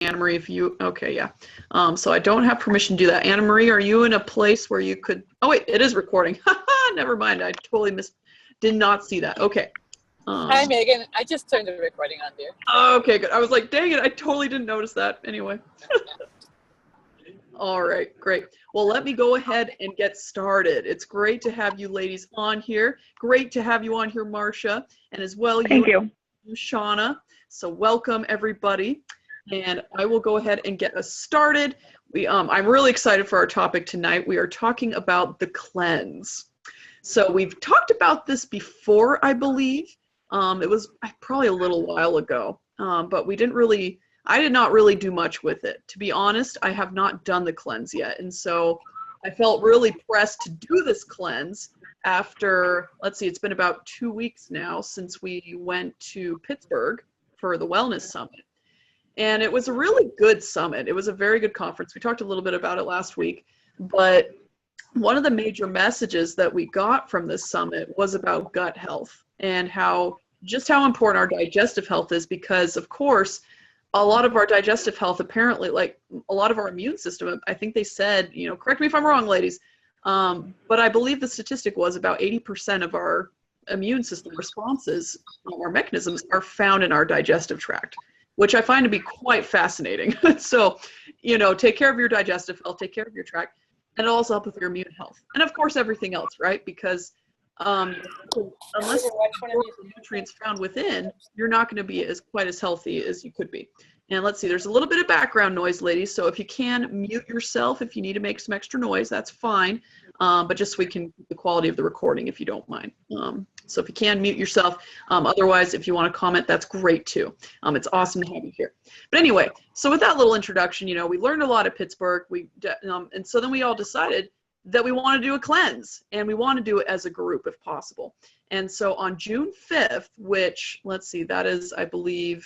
Anna Marie, if you, okay, yeah. So I don't have permission to do that. Anna Marie, are you in a place where you could, oh wait, it is recording. Never mind, I totally did not see that. Okay. Hi, Megan. I just turned the recording on there. Okay, good. I was like, dang it, I totally didn't notice that. Anyway. All right, great. Well, let me go ahead and get started. It's great to have you ladies on here. Great to have you on here, Marcia, and as well you, Shauna. So welcome, everybody. And I will go ahead and get us started. I'm really excited for our topic tonight. We are talking about the cleanse. So we've talked about this before, I believe. It was probably a little while ago, but I did not really do much with it. To be honest, I have not done the cleanse yet. And so I felt really pressed to do this cleanse after, let's see, it's been about 2 weeks now since we went to Pittsburgh for the Wellness Summit. And it was a really good summit. It was a very good conference. We talked a little bit about it last week, but one of the major messages that we got from this summit was about gut health and just how important our digestive health is, because of course, a lot of our digestive health, apparently, like a lot of our immune system, I think they said, correct me if I'm wrong, ladies, but I believe the statistic was about 80% of our immune system responses, our mechanisms, are found in our digestive tract, which I find to be quite fascinating. So, take care of your digestive health, take care of your tract, and it'll also help with your immune health. And of course, everything else, right? Because unless the nutrients found within, you're not going to be quite as healthy as you could be. And let's see, there's a little bit of background noise, ladies. So if you can mute yourself, if you need to make some extra noise, that's fine. But just so we can keep the quality of the recording, if you don't mind. So if you can, mute yourself. Otherwise, if you want to comment, that's great too. It's awesome to have you here. But anyway, so with that little introduction, we learned a lot at Pittsburgh. And so then we all decided that we want to do a cleanse, and we want to do it as a group if possible. And so on June 5th, which, let's see, that is, I believe,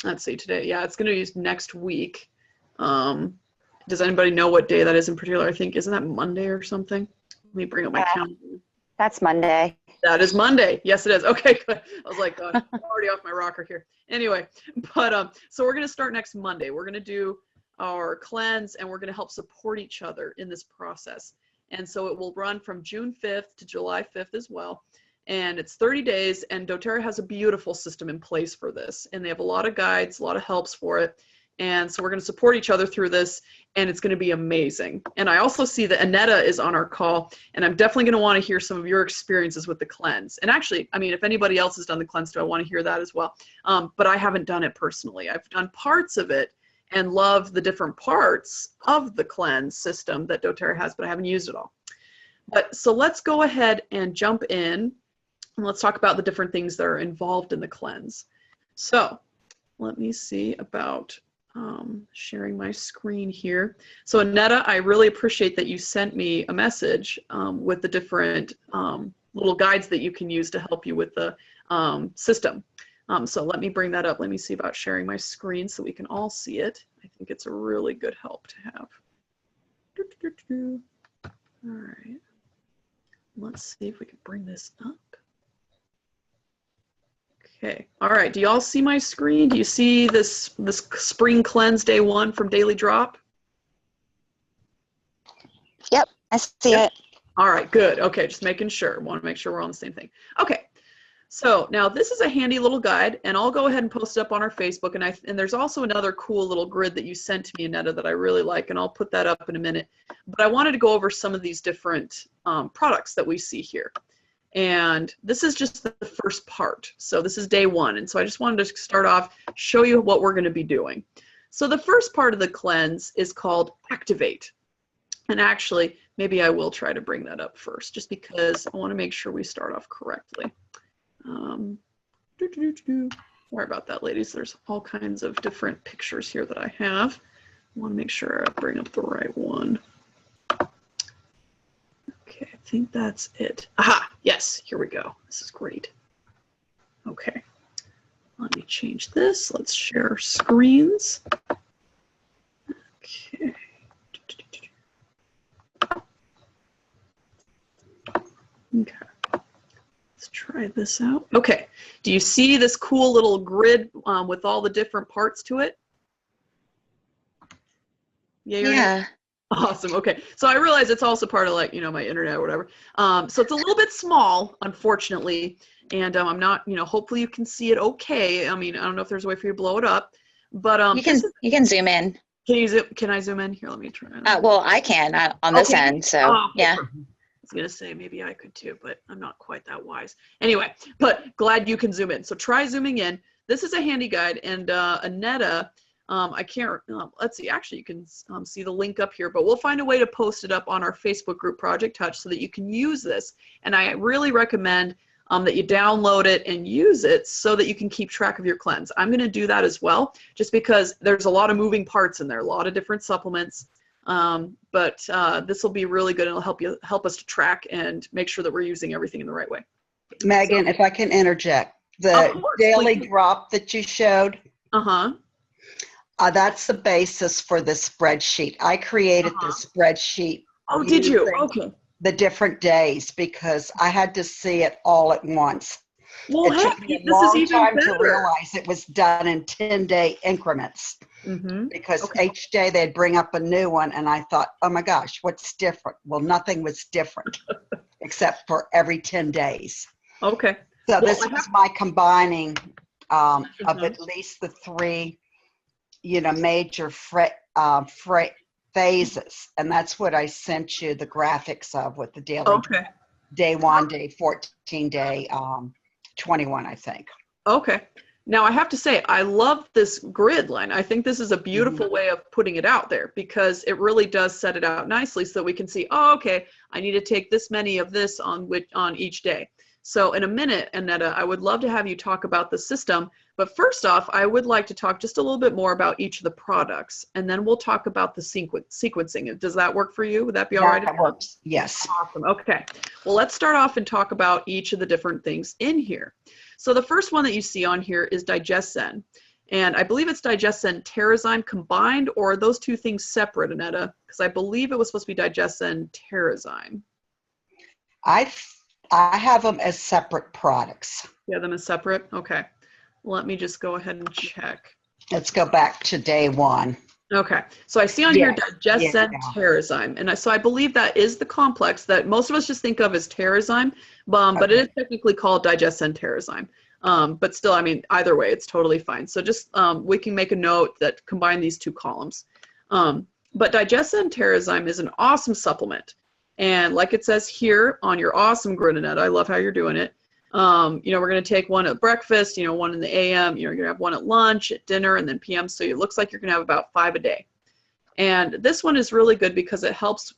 let's see, today, yeah, it's going to be next week. Does anybody know what day that is in particular? I think, isn't that Monday or something? Let me bring up my calendar. That's Monday. That is Monday. Yes, it is. Okay, good. I was like, I'm already off my rocker here. Anyway, but so we're going to start next Monday. We're going to do our cleanse, and we're going to help support each other in this process. And so it will run from June 5th to July 5th as well. And it's 30 days, and doTERRA has a beautiful system in place for this. And they have a lot of guides, a lot of helps for it. And so we're going to support each other through this, and it's going to be amazing. And I also see that Annetta is on our call, and I'm definitely going to want to hear some of your experiences with the cleanse. And actually, I mean, if anybody else has done the cleanse too, I want to hear that as well. But I haven't done it personally. I've done parts of it and love the different parts of the cleanse system that doTERRA has, but I haven't used it all. But so let's go ahead and jump in, and let's talk about the different things that are involved in the cleanse. So let me see about sharing my screen here. So Annetta, I really appreciate that you sent me a message with the different little guides that you can use to help you with the system. So let me bring that up. Let me see about sharing my screen so we can all see it. I think it's a really good help to have. All right. Let's see if we can bring this up. Okay. All right. Do y'all see my screen? Do you see this spring cleanse day 1 from Daily Drop? Yep, I see it. All right. Good. Okay. Just making sure. Want to make sure we're on the same thing. Okay. So now this is a handy little guide, and I'll go ahead and post it up on our Facebook. And there's also another cool little grid that you sent to me, Annetta, that I really like, and I'll put that up in a minute. But I wanted to go over some of these different products that we see here. And this is just the first part. So this is day 1. And so I just wanted to start off, show you what we're going to be doing. So the first part of the cleanse is called Activate. And actually, maybe I will try to bring that up first, just because I want to make sure we start off correctly. Sorry about that, ladies. There's all kinds of different pictures here that I have. I want to make sure I bring up the right one. Okay, I think that's it. Aha, yes, here we go. This is great. Okay, let me change this. Let's share screens. Okay. Okay. Let's try this out. Okay, do you see this cool little grid with all the different parts to it? Yay or nay? Yeah. Awesome. Okay. So I realize it's also part of like, my internet or whatever. So it's a little bit small, unfortunately. And I'm not, hopefully you can see it okay. I mean, I don't know if there's a way for you to blow it up, but You can zoom in. can I zoom in? Here, let me try. Well, I can on this Okay. end. So Oh, yeah. I was going to say maybe I could too, but I'm not quite that wise. Anyway, but glad you can zoom in. So try zooming in. This is a handy guide, and Aneta, I can't, let's see, actually you can see the link up here, but we'll find a way to post it up on our Facebook group, Project Touch, so that you can use this. And I really recommend that you download it and use it so that you can keep track of your cleanse. I'm going to do that as well, just because there's a lot of moving parts in there, a lot of different supplements. But this will be really good, and it'll help us to track and make sure that we're using everything in the right way. Megan, if I can interject, the daily drop that you showed, that's the basis for the spreadsheet. I created the spreadsheet. Oh, did you? Okay. The different days, because I had to see it all at once. Well, it took me a long time to realize it was done in 10-day increments, because each day they'd bring up a new one, and I thought, oh my gosh, what's different? Well, nothing was different except for every 10 days. Okay. So this was my combining of at least the three, major phases, and that's what I sent you the graphics of with the daily day 1, day 14, day 21, I think. Okay. Now I have to say, I love this grid line. I think this is a beautiful way of putting it out there, because it really does set it out nicely so we can see, oh, okay, I need to take this many of this on each day. So in a minute, Aneta, I would love to have you talk about the system. But first off, I would like to talk just a little bit more about each of the products, and then we'll talk about the sequencing. Does that work for you? Would that be all right? That works, yes. Awesome. Okay. Well, let's start off and talk about each of the different things in here. So the first one that you see on here is DigestZen. And I believe it's DigestZen Terrazyme combined, or are those two things separate, Aneta? Because I believe it was supposed to be DigestZen Terrazyme. I have them as separate products. You have them as separate? Okay. Let me just go ahead and check. Let's go back to day 1. Okay. So I see on here DigestZen Terrazyme. And so I believe that is the complex that most of us just think of as Terrazyme, but it is technically called DigestZen Terrazyme. But still, I mean, either way, it's totally fine. So just we can make a note that combine these two columns. But DigestZen Terrazyme is an awesome supplement. And like it says here on your awesome grid, Aneta, I love how you're doing it. We're going to take one at breakfast, one in the AM, you're going to have one at lunch, at dinner, and then PM. So it looks like you're going to have about 5 a day. And this one is really good because it helps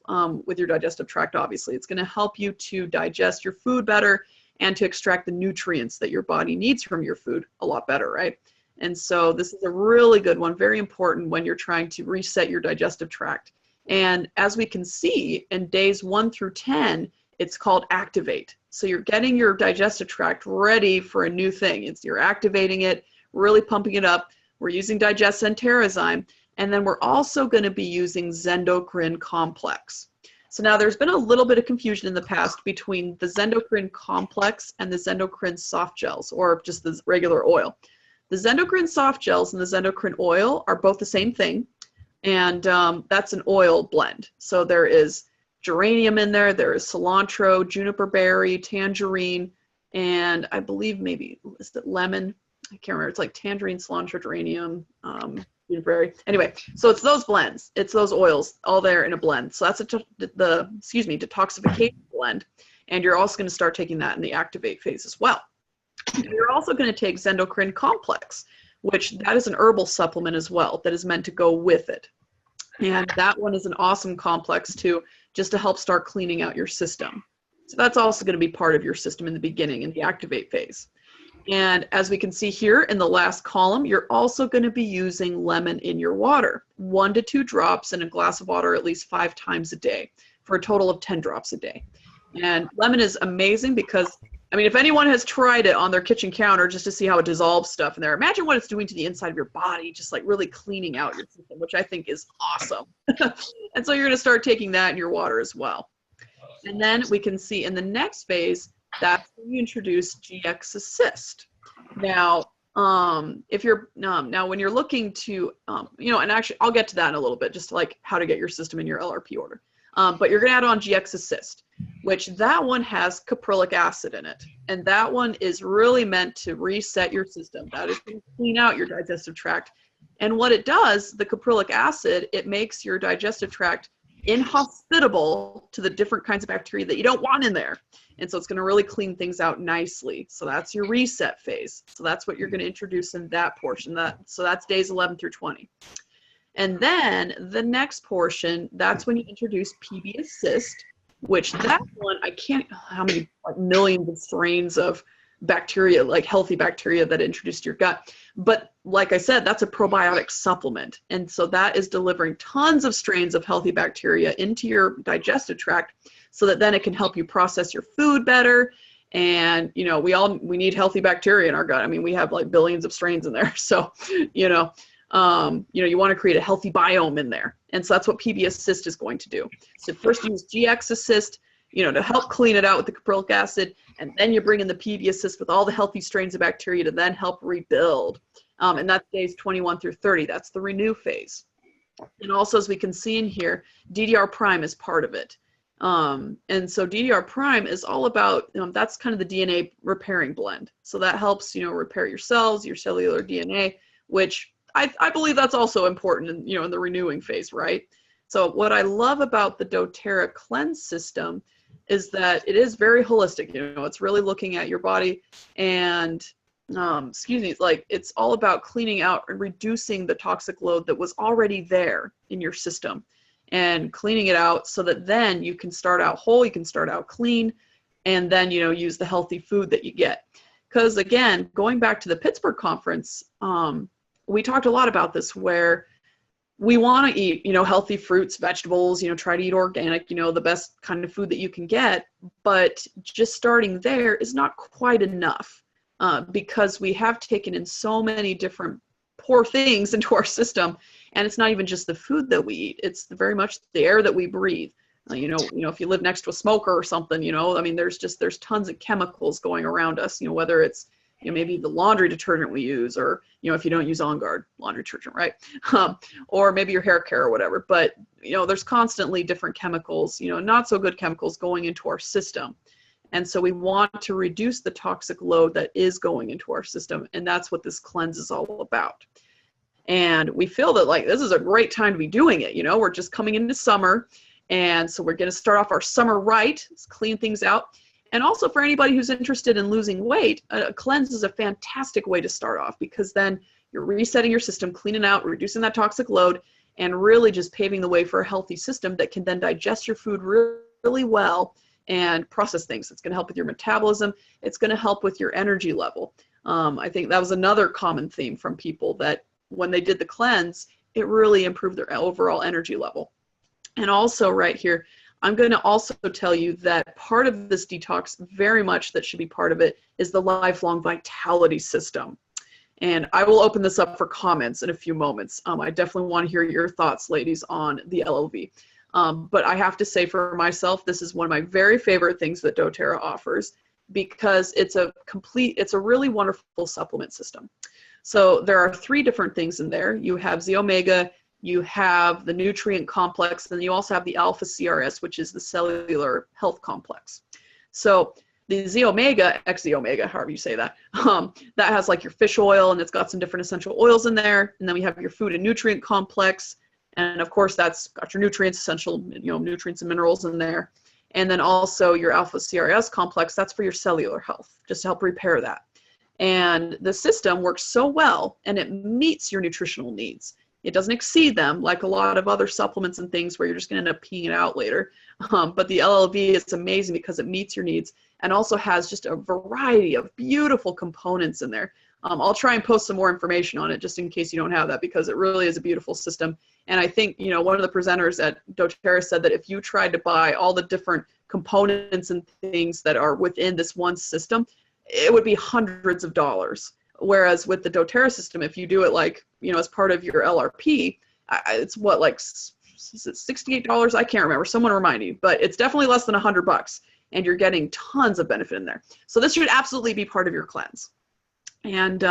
with your digestive tract, obviously. It's going to help you to digest your food better and to extract the nutrients that your body needs from your food a lot better, right? And so this is a really good one, very important when you're trying to reset your digestive tract. And as we can see in days 1 through 10, it's called Activate. So you're getting your digestive tract ready for a new thing. You're activating it, really pumping it up. We're using DigestZen Terrazyme, and then we're also going to be using Zendocrine Complex. So now there's been a little bit of confusion in the past between the Zendocrine Complex and the Zendocrine Soft Gels, or just the regular oil. The Zendocrine Soft Gels and the Zendocrine Oil are both the same thing, and that's an oil blend. So there is geranium in there, there is cilantro, juniper berry, tangerine, and I believe maybe, is it lemon? I can't remember. It's like tangerine, cilantro, geranium, juniper berry. Anyway, so it's those blends. It's those oils all there in a blend. So that's detoxification blend. And you're also going to start taking that in the activate phase as well. You're also going to take Zendocrine Complex, which that is an herbal supplement as well that is meant to go with it. And that one is an awesome complex too, just to help start cleaning out your system. So that's also going to be part of your system in the beginning, in the activate phase. And as we can see here in the last column, you're also going to be using lemon in your water, 1 to 2 drops in a glass of water at least 5 times a day, for a total of 10 drops a day. And lemon is amazing because, I mean, if anyone has tried it on their kitchen counter just to see how it dissolves stuff in there, imagine what it's doing to the inside of your body, just like really cleaning out your system, which I think is awesome. And so you're going to start taking that in your water as well. And then we can see in the next phase, that's when you introduce GX Assist. Now, If you're now when you're looking to and actually I'll get to that in a little bit, just like how to get your system in your LRP order. But you're going to add on GX Assist, which that one has caprylic acid in it, and that one is really meant to reset your system. That is going to clean out your digestive tract. And what it does, the caprylic acid, it makes your digestive tract inhospitable to the different kinds of bacteria that you don't want in there. And so it's going to really clean things out nicely. So that's your reset phase. So that's what you're going to introduce in that portion. So that's days 11 through 20. And then the next portion, that's when you introduce PB Assist, which that one, I can't, how many like millions of strains of bacteria, like healthy bacteria that introduced your gut. But like I said, that's a probiotic supplement. And so that is delivering tons of strains of healthy bacteria into your digestive tract so that then it can help you process your food better. And, we need healthy bacteria in our gut. I mean, we have like billions of strains in there. So, you want to create a healthy biome in there. And so that's what PB Assist is going to do. So first use GX Assist, to help clean it out with the caprylic acid, and then you bring in the PB Assist with all the healthy strains of bacteria to then help rebuild. And that's days 21 through 30. That's the renew phase. And also, as we can see in here, DDR Prime is part of it. And so DDR Prime is all about, that's kind of the DNA repairing blend. So that helps, repair your cells, your cellular DNA, which I believe that's also important in, in the renewing phase, right? So what I love about the doTERRA cleanse system is that it is very holistic. It's really looking at your body and, it's all about cleaning out and reducing the toxic load that was already there in your system and cleaning it out so that then you can start out whole, you can start out clean, and then, use the healthy food that you get. Because again, going back to the Pittsburgh conference, we talked a lot about this where we want to eat, healthy fruits, vegetables, try to eat organic, the best kind of food that you can get. But just starting there is not quite enough because we have taken in so many different poor things into our system. And it's not even just the food that we eat. It's very much the air that we breathe. If you live next to a smoker or something, there's tons of chemicals going around us, whether it's, maybe the laundry detergent we use, or, if you don't use On Guard laundry detergent, right? Or maybe your hair care or whatever. But, there's constantly different chemicals, not so good chemicals going into our system. And so we want to reduce the toxic load that is going into our system. And that's what this cleanse is all about. And we feel that this is a great time to be doing it. We're just coming into summer. And so we're going to start off our summer right, clean things out. And also for anybody who's interested in losing weight, a cleanse is a fantastic way to start off because then you're resetting your system, cleaning out, reducing that toxic load, and really just paving the way for a healthy system that can then digest your food really well and process things. It's going to help with your metabolism. It's going to help with your energy level. I think that was another common theme from people that when they did the cleanse, it really improved their overall energy level. And also right here, I'm going to also tell you that part of this detox, very much that should be part of it, is the lifelong vitality system. And I will open this up for comments in a few moments. I definitely want to hear your thoughts, ladies, on the LLV. But I have to say for myself, this is one of my very favorite things that doTERRA offers because it's a really wonderful supplement system. So there are 3 different things in there. You have Z-Omega, you have the nutrient complex, and you also have the alpha CRS, which is the cellular health complex. So the Z-Omega, X-Z-Omega, however you say that, that has like your fish oil, and it's got some different essential oils in there. And then we have your food and nutrient complex. And of course, that's got your nutrients, essential, nutrients and minerals in there. And then also your alpha CRS complex, that's for your cellular health, just to help repair that. And the system works so well, and it meets your nutritional needs. It doesn't exceed them like a lot of other supplements and things where you're just going to end up peeing it out later. But the LLV is amazing because it meets your needs and also has just a variety of beautiful components in there. I'll try and post some more information on it just in case you don't have that because it really is a beautiful system. And I think, one of the presenters at doTERRA said that if you tried to buy all the different components and things that are within this one system, it would be hundreds of dollars. Whereas with the doTERRA system, if you do it as part of your LRP, it's what, is it $68? I can't remember. Someone remind me, but it's definitely less than $100 and you're getting tons of benefit in there. So this should absolutely be part of your cleanse. And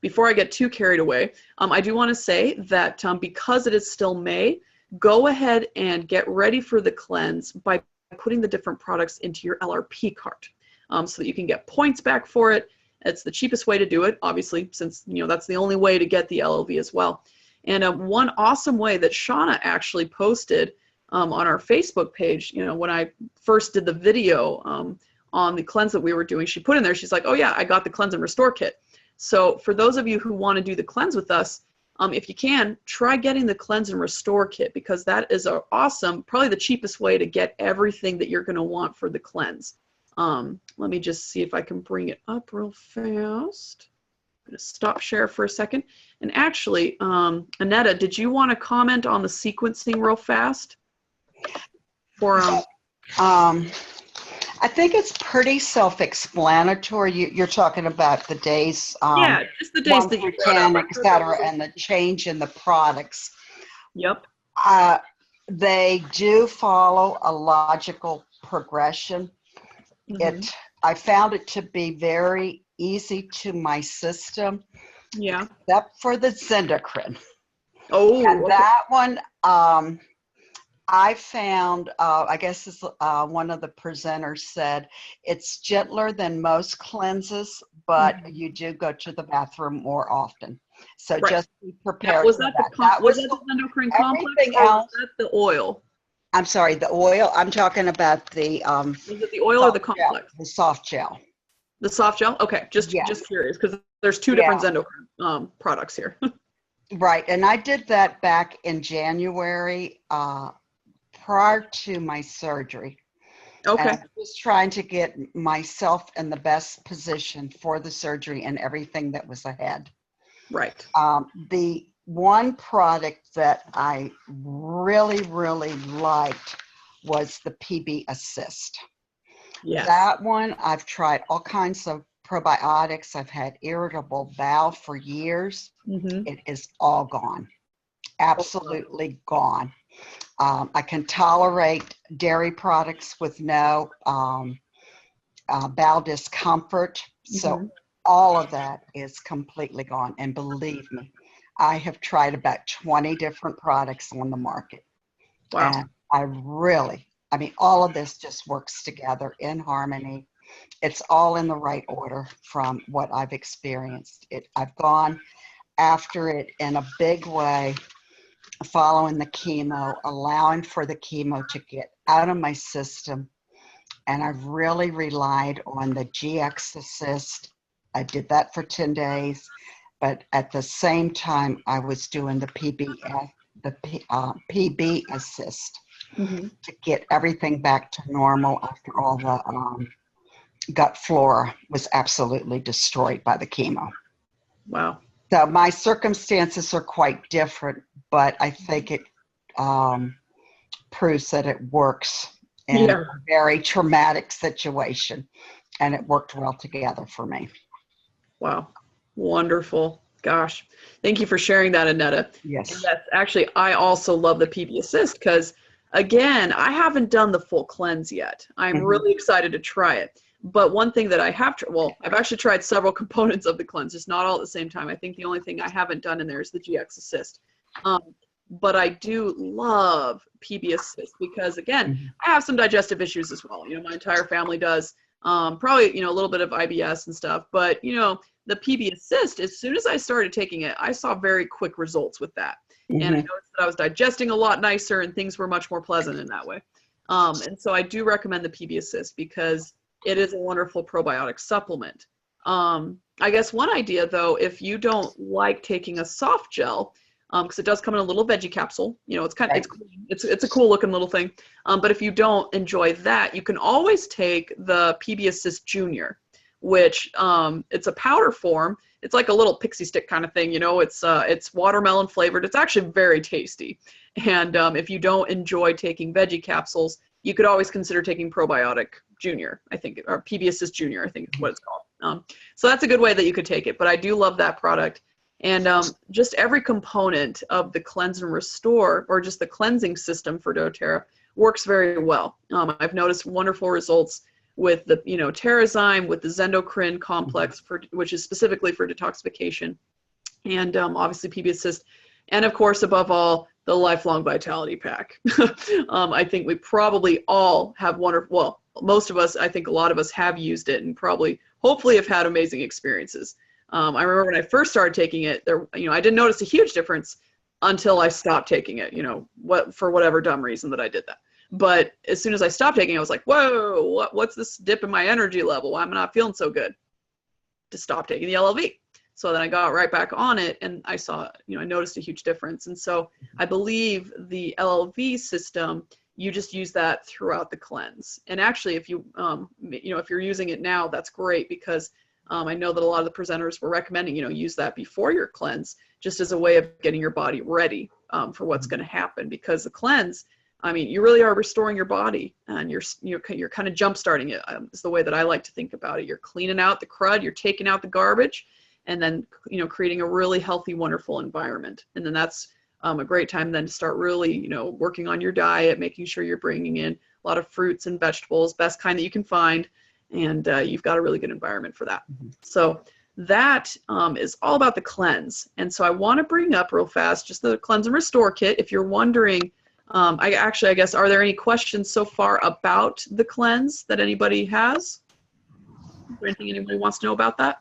before I get too carried away, I do want to say that because it is still May, go ahead and get ready for the cleanse by putting the different products into your LRP cart so that you can get points back for it. It's the cheapest way to do it, obviously, since that's the only way to get the LLV as well. And one awesome way that Shauna actually posted on our Facebook page, when I first did the video on the cleanse that we were doing, she put in there, she's like, oh yeah, I got the Cleanse and Restore kit. So for those of you who want to do the cleanse with us, if you can, try getting the Cleanse and Restore kit, because that is awesome, probably the cheapest way to get everything that you're going to want for the cleanse. Let me just see if I can bring it up real fast. I'm going to stop share for a second. And actually, Annetta, did you want to comment on the sequencing real fast? Or, I think it's pretty self-explanatory. You're talking about the days, yeah, just the days that you can, et cetera, and the change in the products. Yep. They do follow a logical progression. I found it to be very easy to my system. Yeah. Except for the Zendocrine. Oh. And okay. that one, I found, I guess as one of the presenters said, it's gentler than most cleanses, but you do go to the bathroom more often. So right. Just be prepared. Was for that that. Was that the Zendocrine complex, or was that the oil? I'm sorry, the oil. I'm talking about the. Was it the oil or the complex? Gel, the soft gel. The soft gel? Okay, just curious, because there's two different Zendocrine products here. Right, and I did that back in January prior to my surgery. Okay. And I was trying to get myself in the best position for the surgery and everything that was ahead. Right. The one product that I really, really liked was the PB Assist. Yes. That one, I've tried all kinds of probiotics. I've had irritable bowel for years. It is all gone. Absolutely gone. I can tolerate dairy products with no bowel discomfort. So all of that is completely gone. And believe me, I have tried about 20 different products on the market. Wow. And I mean, all of this just works together in harmony. It's all in the right order from what I've experienced. I've gone after it in a big way, following the chemo, allowing for the chemo to get out of my system. And I've really relied on the GX Assist. I did that for 10 days, but at the same time, I was doing the PB Assist to get everything back to normal after all the gut flora was absolutely destroyed by the chemo. Wow. So my circumstances are quite different, but I think it proves that it works in a very traumatic situation, and it worked well together for me. Wow. Wonderful. Gosh. Thank you for sharing that, Annetta. Yes. And yes, actually, I also love the PB Assist because, again, I haven't done the full cleanse yet. I'm really excited to try it. But one thing that I have, I've actually tried several components of the cleanse, just not all at the same time. I think the only thing I haven't done in there is the GX Assist. But I do love PB Assist because, again, I have some digestive issues as well. My entire family does. Probably, a little bit of IBS and stuff. But, the PB Assist, as soon as I started taking it, I saw very quick results with that. And I noticed that I was digesting a lot nicer and things were much more pleasant in that way. And so I do recommend the PB Assist because it is a wonderful probiotic supplement. I guess one idea, though, if you don't like taking a soft gel, because it does come in a little veggie capsule, it's a cool looking little thing. But if you don't enjoy that, you can always take the PB Assist Junior, which it's a powder form. It's like a little pixie stick kind of thing. It's watermelon flavored. It's actually very tasty. And if you don't enjoy taking veggie capsules, you could always consider taking probiotic Junior, I think, or PB Assist Junior, I think is what it's called. So that's a good way that you could take it. But I do love that product. And just every component of the Cleanse and Restore, or just the cleansing system for doTERRA, works very well. I've noticed wonderful results with the Terrazyme, with the Zendocrine complex, which is specifically for detoxification. and obviously PB Assist, and of course, above all, the Lifelong Vitality Pack. I think we probably all have well, most of us, I think a lot of us have used it and probably, hopefully have had amazing experiences. I remember when I first started taking it, I didn't notice a huge difference until I stopped taking it, for whatever dumb reason that I did that. But as soon as I stopped taking it, I was like, whoa, what's this dip in my energy level? I'm not feeling so good. To stop taking the LLV. So then I got right back on it, and I saw, I noticed a huge difference. And so I believe the LLV system, you just use that throughout the cleanse. And actually, if you, if you're using it now, that's great, because I know that a lot of the presenters were recommending, use that before your cleanse, just as a way of getting your body ready for what's going to happen. Because the cleanse, you really are restoring your body, and you're kind of jump starting it. Is the way that I like to think about it. You're cleaning out the crud, you're taking out the garbage, and then creating a really healthy, wonderful environment. And then that's a great time then to start really working on your diet, making sure you're bringing in a lot of fruits and vegetables, best kind that you can find, and you've got a really good environment for that. So that is all about the cleanse. And so I want to bring up real fast just the Cleanse and Restore Kit. If you're wondering, I guess, are there any questions so far about the cleanse that anybody has? Is there anything anybody wants to know about that?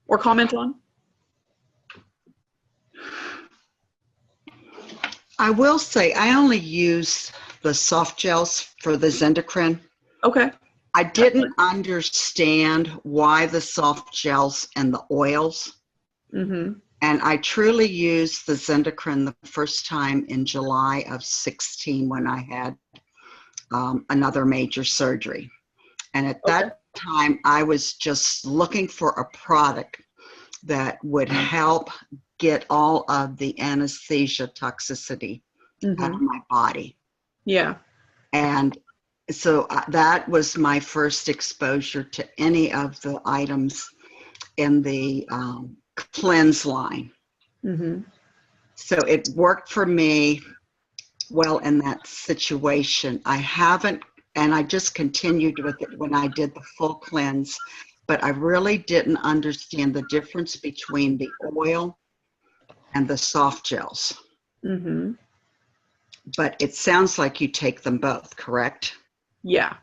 Or comment on? I will say I only use the soft gels for the Zendocrine. Okay. I didn't understand why the soft gels and the oils. Mm-hmm. And I truly used the Zendocrine the first time in July of 16 when I had another major surgery. And at that time, I was just looking for a product that would help get all of the anesthesia toxicity out of my body. Yeah. And so that was my first exposure to any of the items in the cleanse line. So it worked for me well in that situation. I haven't, and I just continued with it when I did the full cleanse, but I really didn't understand the difference between the oil and the soft gels. But it sounds like you take them both, correct? Yeah.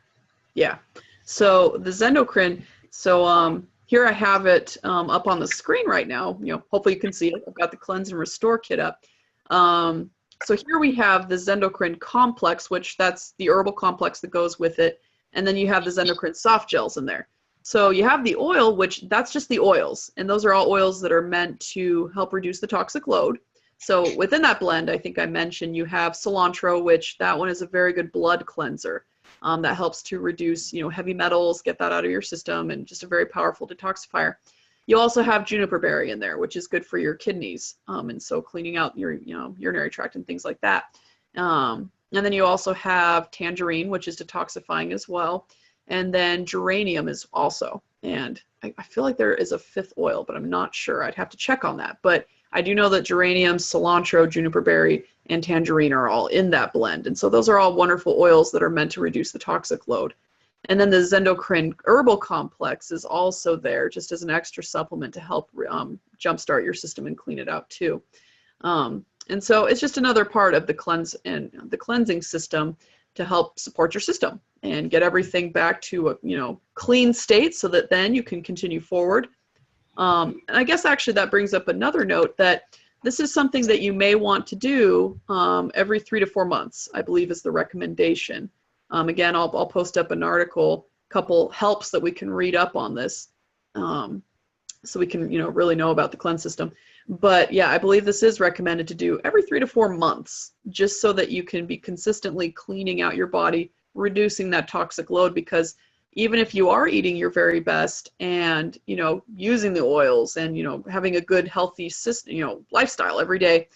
So the Zendocrine, here I have it up on the screen right now. Hopefully you can see it. I've got the Cleanse and Restore Kit up. So here we have the Zendocrine Complex, which that's the herbal complex that goes with it. And then you have the Zendocrine soft gels in there. So you have the oil, which that's just the oils. And those are all oils that are meant to help reduce the toxic load. So within that blend, I think I mentioned you have cilantro, which that one is a very good blood cleanser. That helps to reduce, heavy metals, get that out of your system, and just a very powerful detoxifier. You also have juniper berry in there, which is good for your kidneys, and so cleaning out your, urinary tract and things like that. And then you also have tangerine, which is detoxifying as well. And then geranium is also, and I feel like there is a fifth oil, but I'm not sure. I'd have to check on that. But I do know that geranium, cilantro, juniper berry, and tangerine are all in that blend. And so those are all wonderful oils that are meant to reduce the toxic load. And then the Zendocrine Herbal Complex is also there just as an extra supplement to help jumpstart your system and clean it out too. And so it's just another part of the cleanse and the cleansing system to help support your system and get everything back to a clean state so that then you can continue forward. And I guess actually that brings up another note that this is something that you may want to do every 3 to 4 months, I believe is the recommendation. Again, I'll post up an article, couple helps that we can read up on this so we can really know about the cleanse system. But yeah, I believe this is recommended to do every 3 to 4 months, just so that you can be consistently cleaning out your body, reducing that toxic load, because even if you are eating your very best and, using the oils and, having a good, healthy system, lifestyle every day,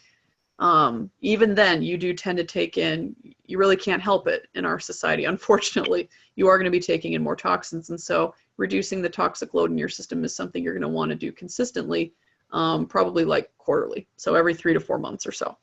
even then you do tend to take in, you really can't help it in our society. Unfortunately, you are going to be taking in more toxins. And so reducing the toxic load in your system is something you're going to want to do consistently, probably like quarterly. So every 3 to 4 months or so.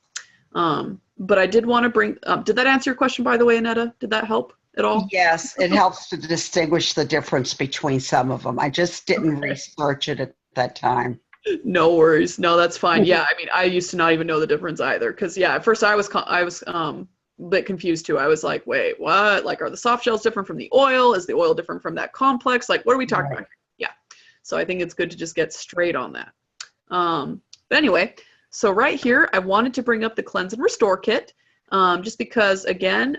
But I did want to bring, did that answer your question, by the way, Annetta? Did that help at all? Yes, it helps to distinguish the difference between some of them. I just didn't research it at that time. No worries. No, that's fine. Yeah, I mean, I used to not even know the difference either. Because yeah, at first I was a bit confused too. I was like, wait, what? Like, are the soft gels different from the oil? Is the oil different from that complex? Like, what are we talking about? Yeah. So I think it's good to just get straight on that. But anyway, so right here, I wanted to bring up the Cleanse and Restore Kit, just because again,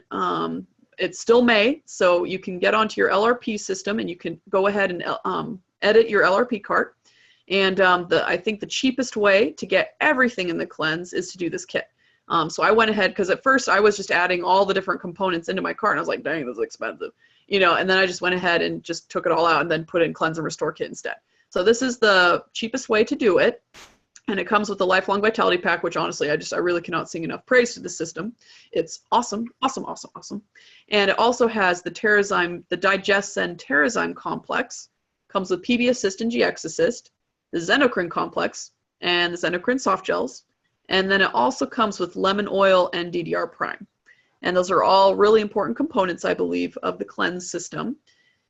it's still May, so you can get onto your LRP system and you can go ahead and edit your LRP cart. And I think the cheapest way to get everything in the cleanse is to do this kit. So I went ahead, because at first I was just adding all the different components into my cart, and I was like, dang, this is expensive. You know, and then I just went ahead and just took it all out and then put in Cleanse and Restore Kit instead. So this is the cheapest way to do it. And it comes with the Lifelong Vitality Pack, which honestly, I really cannot sing enough praise to the system. It's awesome, awesome, awesome, awesome. And it also has the Terrazyme, the DigestZen Terrazyme Complex. Comes with PB Assist and GX Assist, the Xenocrine Complex, and the Xenocrine Soft Gels. And then it also comes with lemon oil and DDR Prime. And those are all really important components, I believe, of the cleanse system.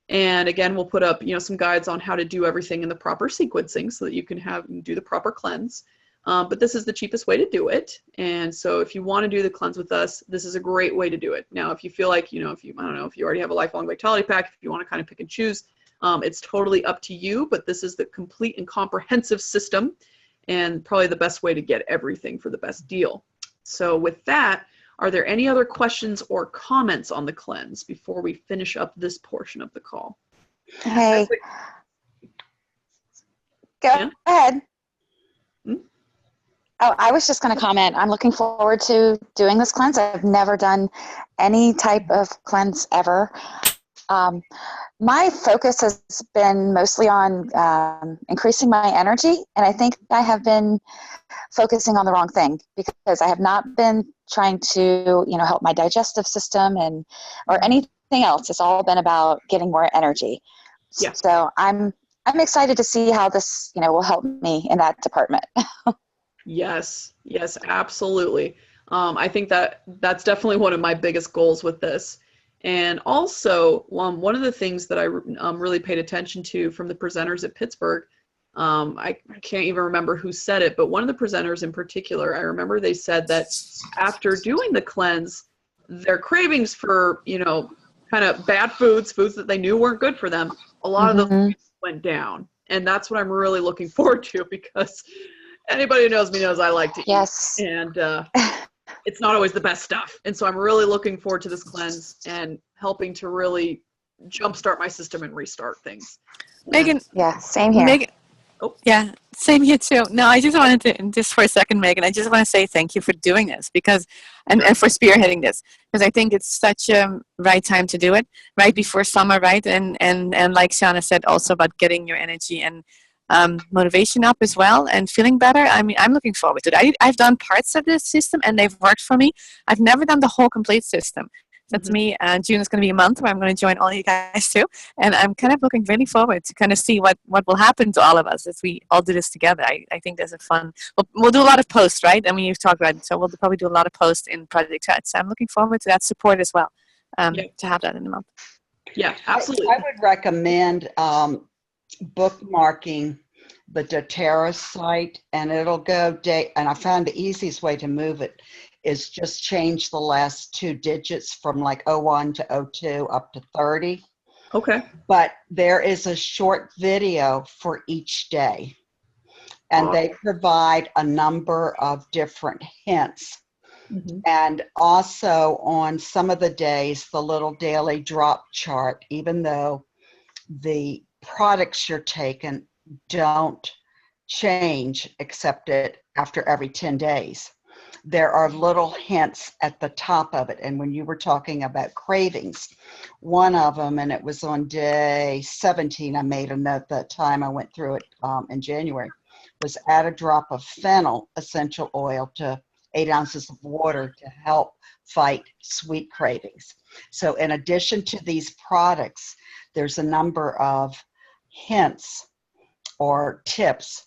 And again, we'll put up, some guides on how to do everything in the proper sequencing so that you can do the proper cleanse. But this is the cheapest way to do it. And so if you want to do the cleanse with us, this is a great way to do it. Now, if you feel like, if you already have a Lifelong Vitality Pack, if you want to kind of pick and choose, it's totally up to you, but this is the complete and comprehensive system and probably the best way to get everything for the best deal. So with that, are there any other questions or comments on the cleanse before we finish up this portion of the call? Hey, go ahead. Hmm? Oh, I was just going to comment. I'm looking forward to doing this cleanse. I've never done any type of cleanse ever. My focus has been mostly on increasing my energy, and I think I have been focusing on the wrong thing because I have not been trying to, help my digestive system or anything else. It's all been about getting more energy. Yeah. So I'm excited to see how this, will help me in that department. Yes, absolutely. I think that's definitely one of my biggest goals with this. And also, one of the things that I really paid attention to from the presenters at Pittsburgh, I can't even remember who said it, but one of the presenters in particular, I remember they said that after doing the cleanse, their cravings for, kind of bad foods that they knew weren't good for them, a lot of those went down. And that's what I'm really looking forward to, because anybody who knows me knows I like to eat. And it's not always the best stuff. And so I'm really looking forward to this cleanse and helping to really jumpstart my system and restart things. Megan. Yeah, same here. Megan, yeah, same here too. No, I just wanted to, just for a second, Megan, I just want to say thank you for doing this and for spearheading this, because I think it's such a right time to do it, right before summer, right? And like Shauna said, also about getting your energy and motivation up as well and feeling better. I mean, I'm looking forward to it. I've done parts of this system and they've worked for me. I've never done the whole complete system. So to me, June is going to be a month where I'm going to join all you guys too. And I'm kind of looking really forward to kind of see what will happen to all of us as we all do this together. I think there's a fun, we'll do a lot of posts, right? I mean, you've talked about it. So we'll probably do a lot of posts in Project Chat. So I'm looking forward to that support as well, to have that in a month. Yeah, absolutely. I would recommend bookmarking the doTERRA site, and it'll go and I found the easiest way to move it is just change the last 2 digits from like 01 to 02 up to 30. Okay. But there is a short video for each day, and they provide a number of different hints. And also on some of the days, the little daily drop chart, even though the products you're taking don't change except after every 10 days. There are little hints at the top of it. And when you were talking about cravings, one of them, and it was on day 17, I made a note that time, I went through it in January, was add a drop of fennel essential oil to 8 ounces of water to help fight sweet cravings. So in addition to these products, there's a number of hints or tips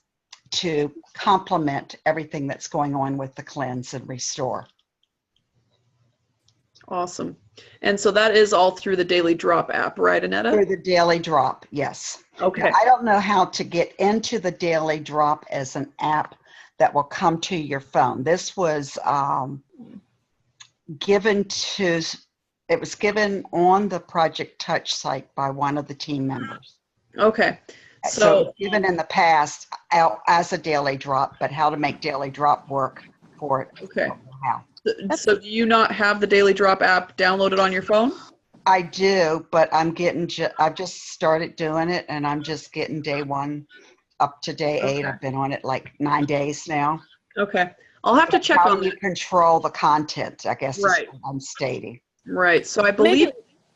to complement everything that's going on with the cleanse and restore. Awesome. And so that is all through the Daily Drop app, right, Annetta? Through the Daily Drop, yes. Okay. Now, I don't know how to get into the Daily Drop as an app that will come to your phone. This was given on the Project Touch site by one of the team members. Okay. So it was given in the past out as a Daily Drop, but how to make Daily Drop work for it. Okay. How. So do you not have the Daily Drop app downloaded on your phone? I do, but I've just started doing it, and I'm just getting day 1 up to day 8. Okay. I've been on it like 9 days now. Okay. I'll have to check How on do you that. control the content, I guess, Right. is what I'm stating. Right. So I believe,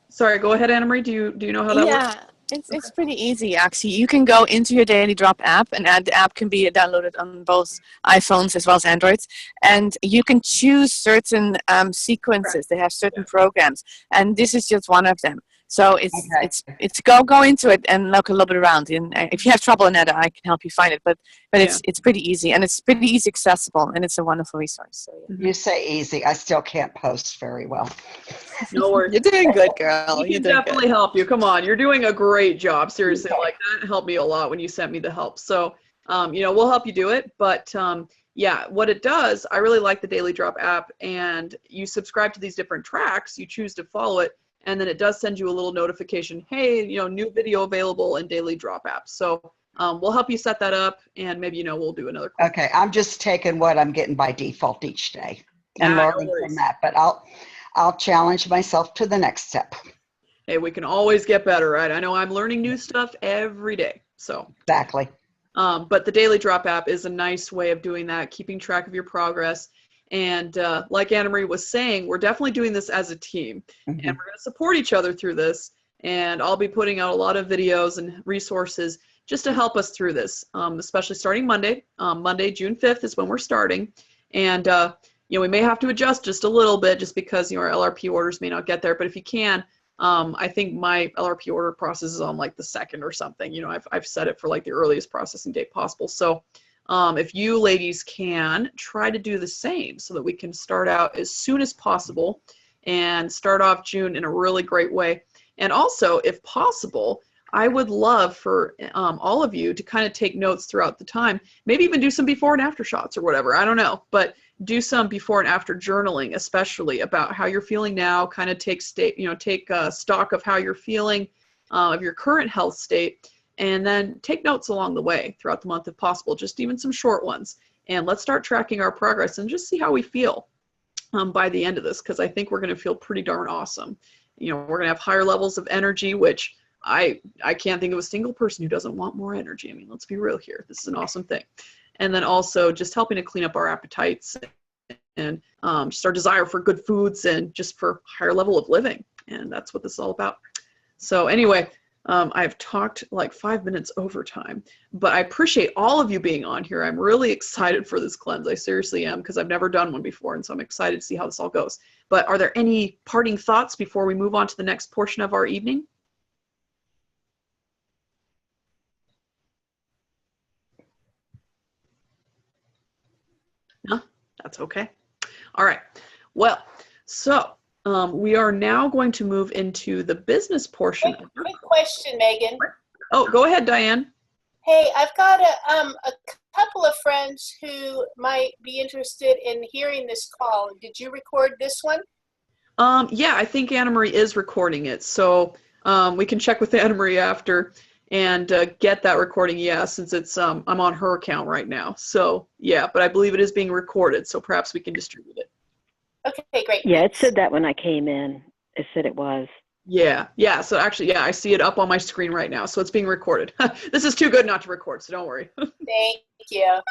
sorry, go ahead, Anna Marie. Do you know how that works? It's pretty easy, actually. You can go into your Daily Drop app, and the app can be downloaded on both iPhones as well as Androids. And you can choose certain sequences. They have certain programs, and this is just one of them. So it's go into it and look a little bit around. And if you have trouble, Annetta, I can help you find it. But it's pretty easy, and it's pretty easy accessible, and it's a wonderful resource. So, You say easy. I still can't post very well. No worries. You're doing good, girl. We can definitely help you. Come on, you're doing a great job. Seriously, like that helped me a lot when you sent me the help. So, we'll help you do it. But yeah, what it does, I really like the Daily Drop app, and you subscribe to these different tracks. You choose to follow it, and then it does send you a little notification. Hey, new video available in Daily Drop app. So we'll help you set that up, and maybe we'll do another. Okay, I'm just taking what I'm getting by default each day and learning from that. But I'll challenge myself to the next step. Hey, we can always get better, right? I know I'm learning new stuff every day. So exactly. But the Daily Drop app is a nice way of doing that, keeping track of your progress. And like Anna Marie was saying, we're definitely doing this as a team, and we're going to support each other through this. And I'll be putting out a lot of videos and resources just to help us through this, especially starting Monday. Monday, June 5th is when we're starting. And we may have to adjust just a little bit just because our LRP orders may not get there. But if you can, I think my LRP order process is on like the 2nd or something. I've set it for like the earliest processing date possible. So if you ladies can try to do the same so that we can start out as soon as possible and start off June in a really great way. And also, if possible, I would love for all of you to kind of take notes throughout the time, maybe even do some before and after shots or whatever. I don't know, but do some before and after journaling, especially about how you're feeling now, kind of take stock of how you're feeling, of your current health state, and then take notes along the way throughout the month if possible, just even some short ones. And let's start tracking our progress and just see how we feel by the end of this, because I think we're going to feel pretty darn awesome. We're going to have higher levels of energy, which I can't think of a single person who doesn't want more energy. I mean, let's be real here. This is an awesome thing. And then also just helping to clean up our appetites and just our desire for good foods and just for higher level of living. And that's what this is all about. So anyway, I've talked like 5 minutes over time, but I appreciate all of you being on here. I'm really excited for this cleanse. I seriously am, because I've never done one before. And so I'm excited to see how this all goes. But are there any parting thoughts before we move on to the next portion of our evening? No, that's okay. All right. Well, so we are now going to move into the business portion. Quick question, Megan. Oh, go ahead, Diane. Hey, I've got a couple of friends who might be interested in hearing this call. Did you record this one? Yeah, I think Anna Marie is recording it. So we can check with Anna Marie after and get that recording. Yeah, since it's I'm on her account right now. So yeah, but I believe it is being recorded. So perhaps we can distribute it. Okay, great. Yeah, it said that when I came in. It said it was. Yeah. So actually, yeah, I see it up on my screen right now. So it's being recorded. This is too good not to record, so don't worry. Thank you. All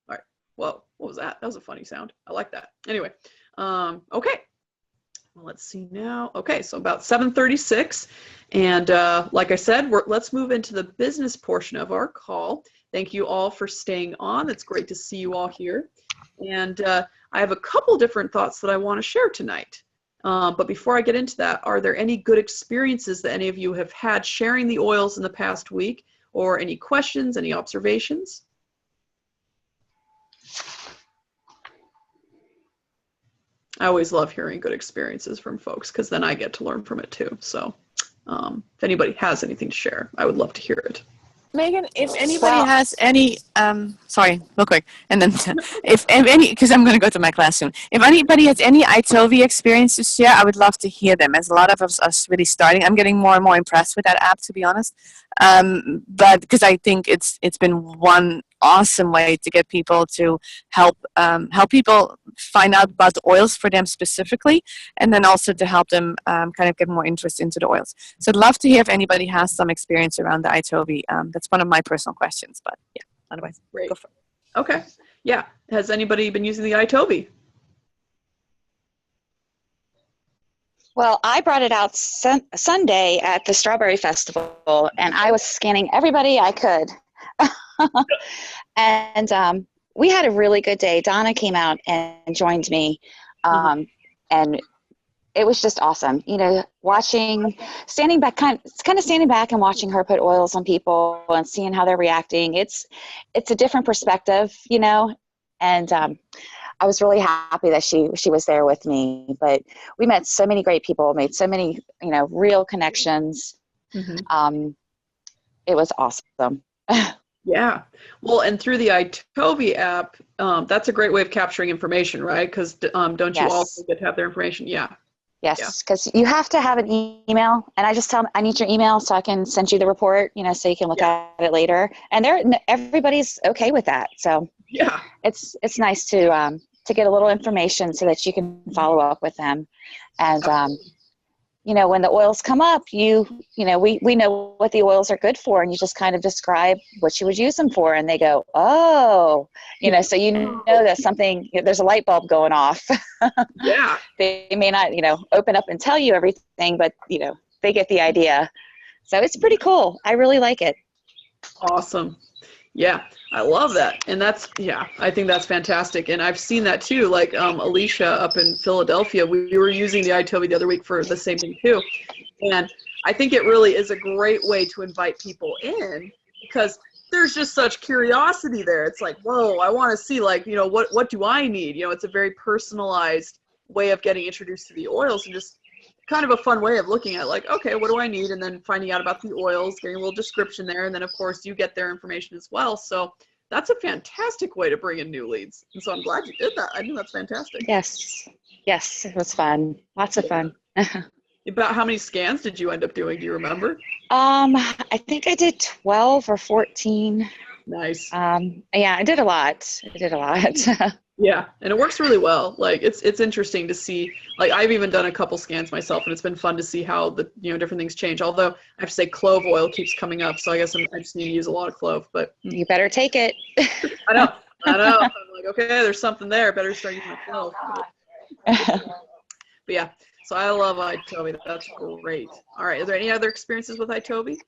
right. Well, what was that? That was a funny sound. I like that. Anyway, okay. Well, let's see now. Okay, so about 7:36. And like I said, let's move into the business portion of our call. Thank you all for staying on. It's great to see you all here. And I have a couple different thoughts that I want to share tonight. But before I get into that, are there any good experiences that any of you have had sharing the oils in the past week, or any questions, any observations? I always love hearing good experiences from folks because then I get to learn from it too. So if anybody has anything to share, I would love to hear it. Megan, if anybody Well, has any, sorry, real quick, and then if any, because I'm going to go to my class soon. If anybody has any iTovi experience to share, I would love to hear them. As a lot of us really starting, I'm getting more and more impressed with that app, to be honest. But because I think it's been one awesome way to get people to help people find out about the oils for them specifically, and then also to help them kind of get more interest into the oils. So I'd love to hear if anybody has some experience around the iTovi. That's one of my personal questions, but yeah, otherwise, Great. go for it. Okay. Yeah. Has anybody been using the iTovi? well, I brought it out Sunday at the Strawberry Festival, and I was scanning everybody I could. And we had a really good day. Donna came out and joined me, and it was just awesome. You know, standing back and watching her put oils on people and seeing how they're reacting. It's a different perspective, you know, and I was really happy that she was there with me. But we met so many great people, made so many, you know, real connections. It was awesome. Yeah. Well, and through the iTovi app, that's a great way of capturing information, right? Because don't you Yes. also get to have their information? Yeah. Yes, because you have to have an email, and I just tell them I need your email so I can send you the report, you know, so you can look at it later. And everybody's okay with that, so Yeah. it's nice to get a little information so that you can follow up with them. And you know, when the oils come up, you know, we know what the oils are good for, and you just kind of describe what you would use them for, and they go, oh, you know, so you know that there's a light bulb going off. Yeah. They may not, you know, open up and tell you everything, but, you know, they get the idea. So it's pretty cool. I really like it. Awesome. Yeah, I love that. And I think that's fantastic. And I've seen that too. Like Alicia up in Philadelphia, we were using the iTovi the other week for the same thing too. And I think it really is a great way to invite people in because there's just such curiosity there. It's like, whoa, I want to see, like, you know, what do I need? You know, it's a very personalized way of getting introduced to the oils and just kind of a fun way of looking at, like, okay, what do I need? And then finding out about the oils, getting a little description there. And then, of course, you get their information as well. So that's a fantastic way to bring in new leads. And so I'm glad you did that. I think that's fantastic. Yes, it was fun. Lots of fun. About how many scans did you end up doing? Do you remember? I think I did 12 or 14. Nice. Yeah, I did a lot. Yeah, and it works really well. Like it's interesting to see. Like I've even done a couple scans myself, and it's been fun to see how the different things change. Although I have to say, clove oil keeps coming up, so I guess I just need to use a lot of clove. But You better take it. I know. I'm like, okay, there's something there. Better start using my clove. But yeah, so I love iTovi. That's great. All right, are there any other experiences with iTovi?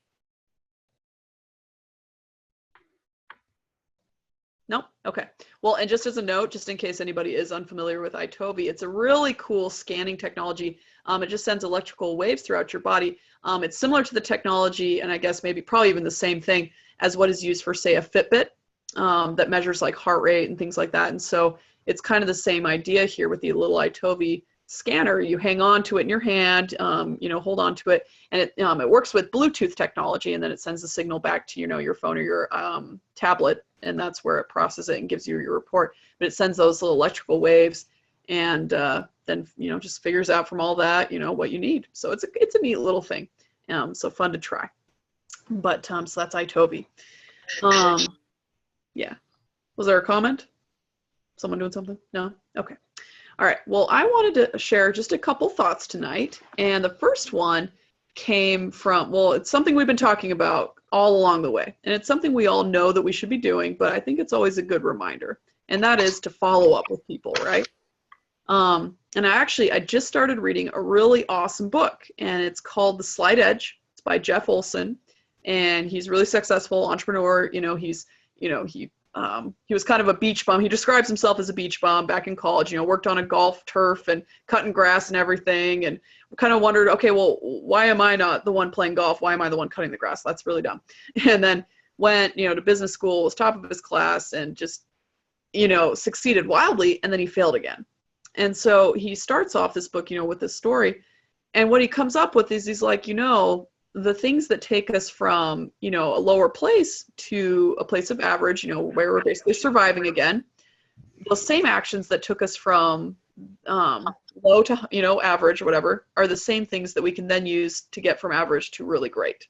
No? Okay. Well, and just as a note, just in case anybody is unfamiliar with iTovi, it's a really cool scanning technology. It just sends electrical waves throughout your body. It's similar to the technology, and I guess probably even the same thing as what is used for, say, a Fitbit that measures like heart rate and things like that. And so it's kind of the same idea here with the little iTovi scanner. You hang on to it in your hand, hold on to it, and it works with Bluetooth technology, and then it sends the signal back to your phone or your tablet, and that's where it processes it and gives you your report. But it sends those little electrical waves, and then just figures out from all that what you need. So it's a neat little thing, so fun to try. But so that's iTovi. Yeah, was there a comment? Someone doing something? No? Okay. All right, well, I wanted to share just a couple thoughts tonight. And the first one came from, it's something we've been talking about all along the way. And it's something we all know that we should be doing, but I think it's always a good reminder. And that is to follow up with people, right? And I just started reading a really awesome book, and it's called The Slight Edge. It's by Jeff Olson, and he's a really successful entrepreneur. He was kind of a beach bum. He describes himself as a beach bum back in college, worked on a golf turf and cutting grass and everything, and kind of wondered, okay, well, why am I not the one playing golf? Why am I the one cutting the grass? That's really dumb. And then went, to business school, was top of his class, and just, succeeded wildly, and then he failed again. And so he starts off this book, with this story. And what he comes up with is he's like, the things that take us from, a lower place to a place of average, where we're basically surviving again, those same actions that took us from low to, average or whatever, are the same things that we can then use to get from average to really great.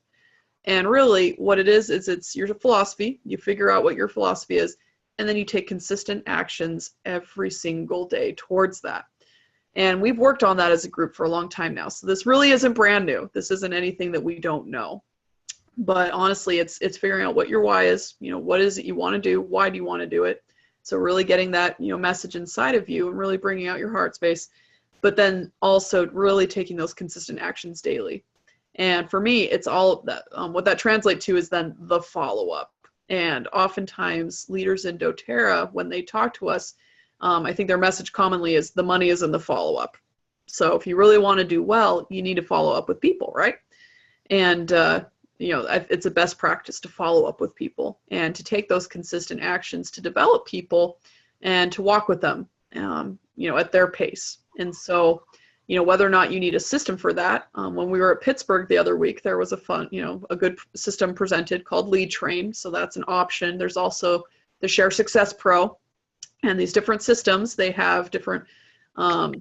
And really what it is it's your philosophy. You figure out what your philosophy is, and then you take consistent actions every single day towards that. And we've worked on that as a group for a long time now. So this really isn't brand new. This isn't anything that we don't know. But honestly, it's figuring out what your why is, what is it you want to do? Why do you want to do it? So really getting that, message inside of you and really bringing out your heart space, but then also really taking those consistent actions daily. And for me, it's all of that. What that translates to is then the follow-up. And oftentimes leaders in doTERRA, when they talk to us, I think their message commonly is the money is in the follow-up. So if you really want to do well, you need to follow up with people, right? And, it's a best practice to follow up with people and to take those consistent actions to develop people and to walk with them, at their pace. And so, whether or not you need a system for that. When we were at Pittsburgh the other week, there was a good system presented called Lead Train. So that's an option. There's also the Share Success Pro. And these different systems, they have different,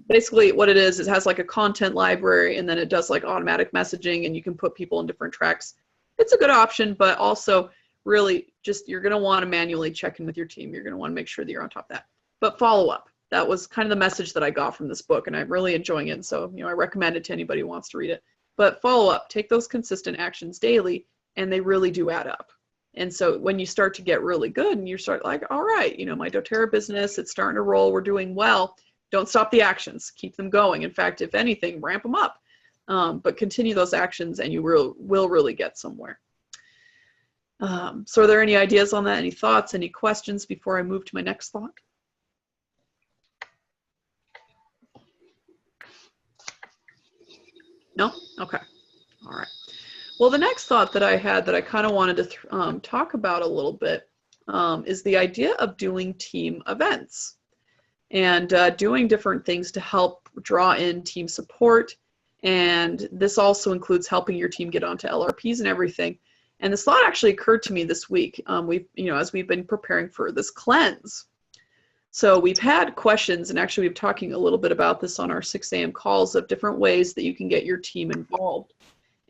basically what it is, it has like a content library, and then it does like automatic messaging, and you can put people in different tracks. It's a good option, but also really just, you're going to want to manually check in with your team. You're going to want to make sure that you're on top of that. But follow up. That was kind of the message that I got from this book, and I'm really enjoying it. And so, I recommend it to anybody who wants to read it. But follow up, take those consistent actions daily, and they really do add up. And so when you start to get really good and you start like, all right, my doTERRA business, it's starting to roll, we're doing well. Don't stop the actions, keep them going. In fact, if anything, ramp them up. But continue those actions and you will really get somewhere. So are there any ideas on that? Any thoughts, any questions before I move to my next thought? No? Okay. All right. Well, the next thought that I had that I kind of wanted to talk about a little bit is the idea of doing team events and doing different things to help draw in team support. And this also includes helping your team get onto LRPs and everything. And this thought actually occurred to me this week. As we've been preparing for this cleanse. So we've had questions, and actually we've been talking a little bit about this on our 6 a.m. calls of different ways that you can get your team involved.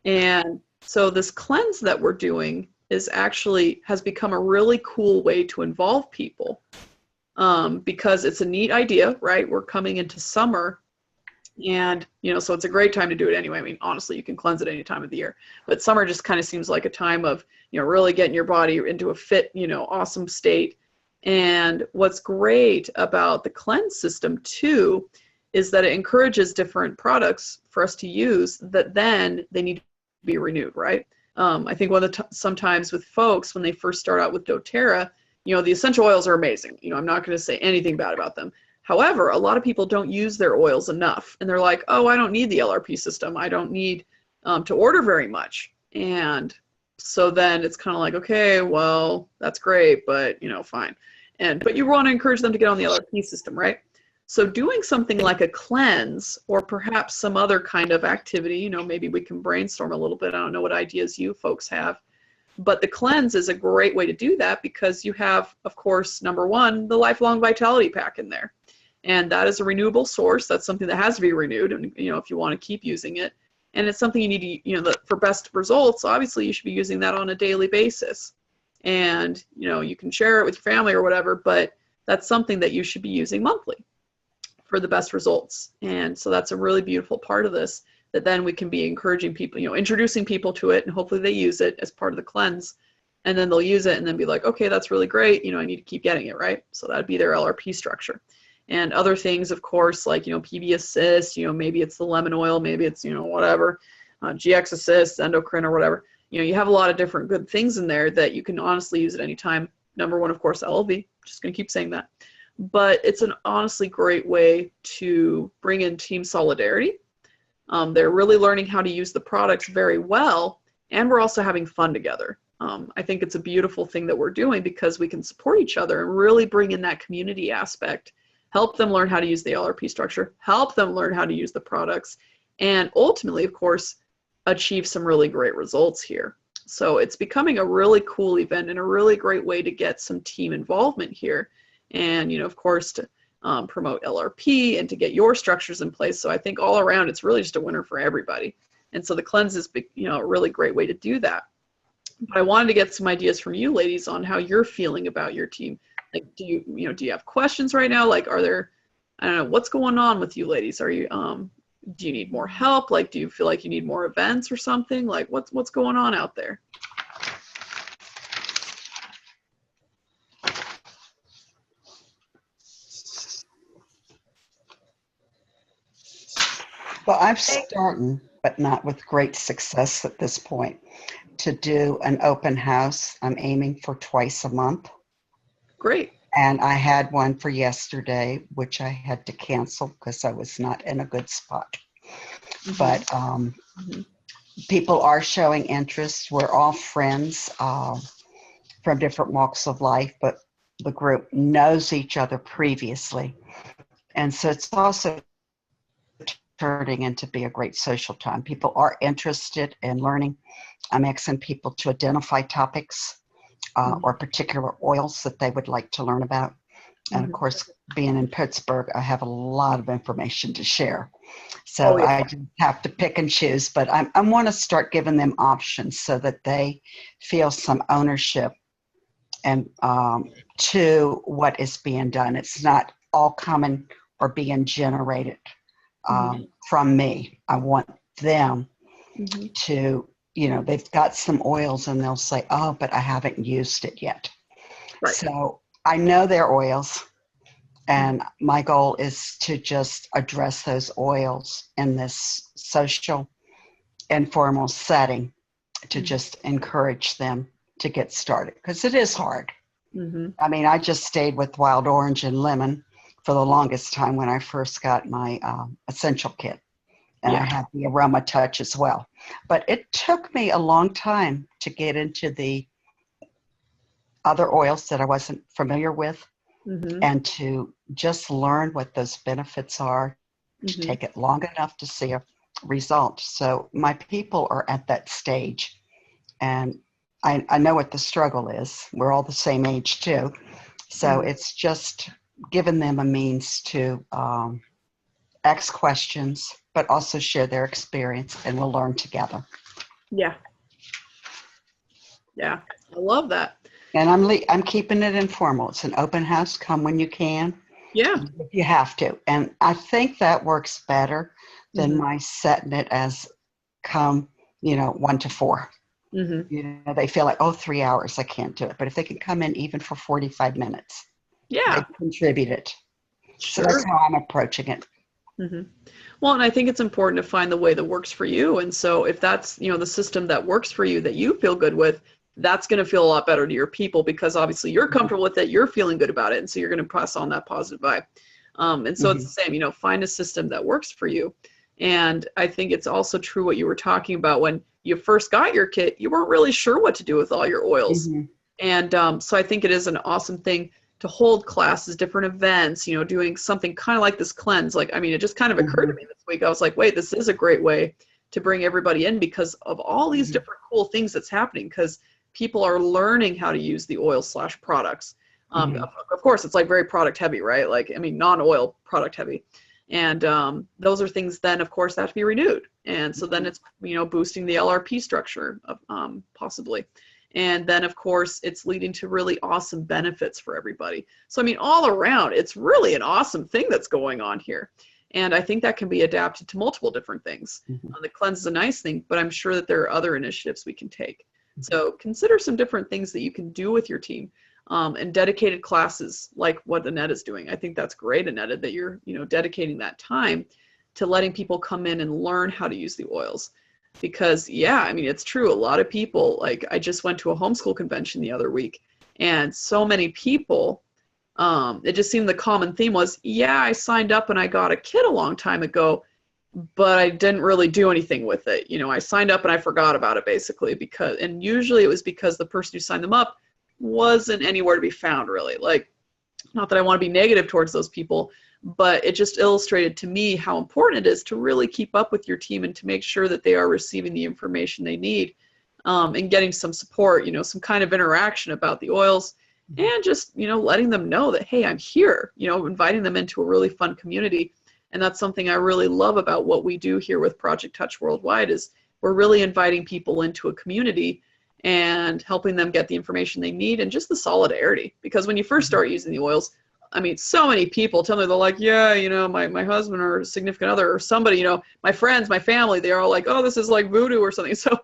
And so this cleanse that we're doing has become a really cool way to involve people because it's a neat idea, right? We're coming into summer, and so it's a great time to do it anyway. I mean, honestly, you can cleanse at any time of the year, but summer just kind of seems like a time of really getting your body into a fit, awesome state. And what's great about the cleanse system too is that it encourages different products for us to use that then they need to be renewed, right? I think sometimes with folks when they first start out with doTERRA, the essential oils are amazing. I'm not going to say anything bad about them. However, a lot of people don't use their oils enough, and they're like, oh, I don't need the LRP system. I don't need to order very much. And so then it's kind of like, okay, well, that's great, but fine. But you want to encourage them to get on the LRP system, right? So doing something like a cleanse or perhaps some other kind of activity, maybe we can brainstorm a little bit. I don't know what ideas you folks have, but the cleanse is a great way to do that because you have, of course, number one, the Lifelong Vitality Pack in there. And that is a renewable source. That's something that has to be renewed, and if you want to keep using it. And it's something you need to, for best results, obviously you should be using that on a daily basis. And, you can share it with your family or whatever, but that's something that you should be using monthly for the best results. And so that's a really beautiful part of this, that then we can be encouraging people, introducing people to it, and hopefully they use it as part of the cleanse. And then they'll use it and then be like, okay, that's really great. I need to keep getting it, right? So that'd be their LRP structure. And other things, of course, like, PB Assist, maybe it's the lemon oil, maybe it's, whatever, GX Assist, endocrine or whatever. You have a lot of different good things in there that you can honestly use at any time. Number one, of course, LLV, just going to keep saying that. But it's an honestly great way to bring in team solidarity. They're really learning how to use the products very well, and we're also having fun together. I think it's a beautiful thing that we're doing because we can support each other and really bring in that community aspect help them learn how to use the LRP structure, help them learn how to use the products, and ultimately, of course, achieve some really great results here. So it's becoming a really cool event and a really great way to get some team involvement here. And, of course, to promote LRP and to get your structures in place. So I think all around, it's really just a winner for everybody. And so the cleanse is, a really great way to do that. But I wanted to get some ideas from you ladies on how you're feeling about your team. Like, do you have questions right now? Like, are there, I don't know, what's going on with you ladies? Are you, do you need more help? Like, do you feel like you need more events or something? Like, what's going on out there? Well, I'm starting, but not with great success at this point, to do an open house. I'm aiming for twice a month. Great. And I had one for yesterday, which I had to cancel because I was not in a good spot. Mm-hmm. But people are showing interest. We're all friends from different walks of life, but the group knows each other previously. And so it's also turning into be a great social time. People are interested in learning. I'm asking people to identify topics or particular oils that they would like to learn about. And of course, being in Pittsburgh, I have a lot of information to share. So I just have to pick and choose, but I want to start giving them options so that they feel some ownership and to what is being done. It's not all coming or being generated from me. I want them to, they've got some oils and they'll say, oh, but I haven't used it yet. Right. So I know their oils, and my goal is to just address those oils in this social, informal setting to just encourage them to get started, because it is hard. I mean, I just stayed with wild orange and lemon for the longest time when I first got my essential kit. And I had the aroma touch as well. But it took me a long time to get into the other oils that I wasn't familiar with and to just learn what those benefits are, to take it long enough to see a result. So my people are at that stage. And I know what the struggle is. We're all the same age too. So it's just giving them a means to ask questions, but also share their experience, and we'll learn together. Yeah. Yeah, I love that. And I'm keeping it informal. It's an open house. Come when you can. Yeah. If you have to. And I think that works better than my setting it as come, 1 to 4. They feel like, 3 hours, I can't do it. But if they can come in even for 45 minutes, they contributed. Sure. So that's how I'm approaching it. Well, and I think it's important to find the way that works for you. And so if that's, the system that works for you, that you feel good with, that's going to feel a lot better to your people, because obviously you're comfortable with it, you're feeling good about it. And so you're going to pass on that positive vibe. And so it's the same, find a system that works for you. And I think it's also true what you were talking about when you first got your kit, you weren't really sure what to do with all your oils. And so I think it is an awesome thing to hold classes, different events, doing something kind of like this cleanse. Like, I mean, it just kind of occurred to me this week. I was like, wait, this is a great way to bring everybody in because of all these different cool things that's happening, because people are learning how to use the oil/products. Of course, it's like very product heavy, right? Like, I mean, non-oil product heavy. And those are things then, of course, that have to be renewed. And so then it's, boosting the LRP structure possibly. And then, of course, it's leading to really awesome benefits for everybody. So, I mean, all around, it's really an awesome thing that's going on here. And I think that can be adapted to multiple different things. The cleanse is a nice thing, but I'm sure that there are other initiatives we can take. So consider some different things that you can do with your team, and dedicated classes like what Annette is doing. I think that's great, Annette, that you're, dedicating that time to letting people come in and learn how to use the oils. Because, I mean, it's true. A lot of people, like, I just went to a homeschool convention the other week, and so many people, it just seemed the common theme was, I signed up and I got a kit a long time ago, but I didn't really do anything with it. I signed up and I forgot about it basically and usually it was because the person who signed them up wasn't anywhere to be found really. Like, not that I want to be negative towards those people, but it just illustrated to me how important it is to really keep up with your team and to make sure that they are receiving the information they need, and getting some support, some kind of interaction about the oils, and just, letting them know that, hey, I'm here, inviting them into a really fun community. And that's something I really love about what we do here with Project Touch Worldwide, is we're really inviting people into a community and helping them get the information they need, and just the solidarity. Because when you first start using the oils, I mean, so many people tell me, they're like, yeah, my husband or significant other or somebody, my friends, my family, they're all like, oh, this is like voodoo or something. So,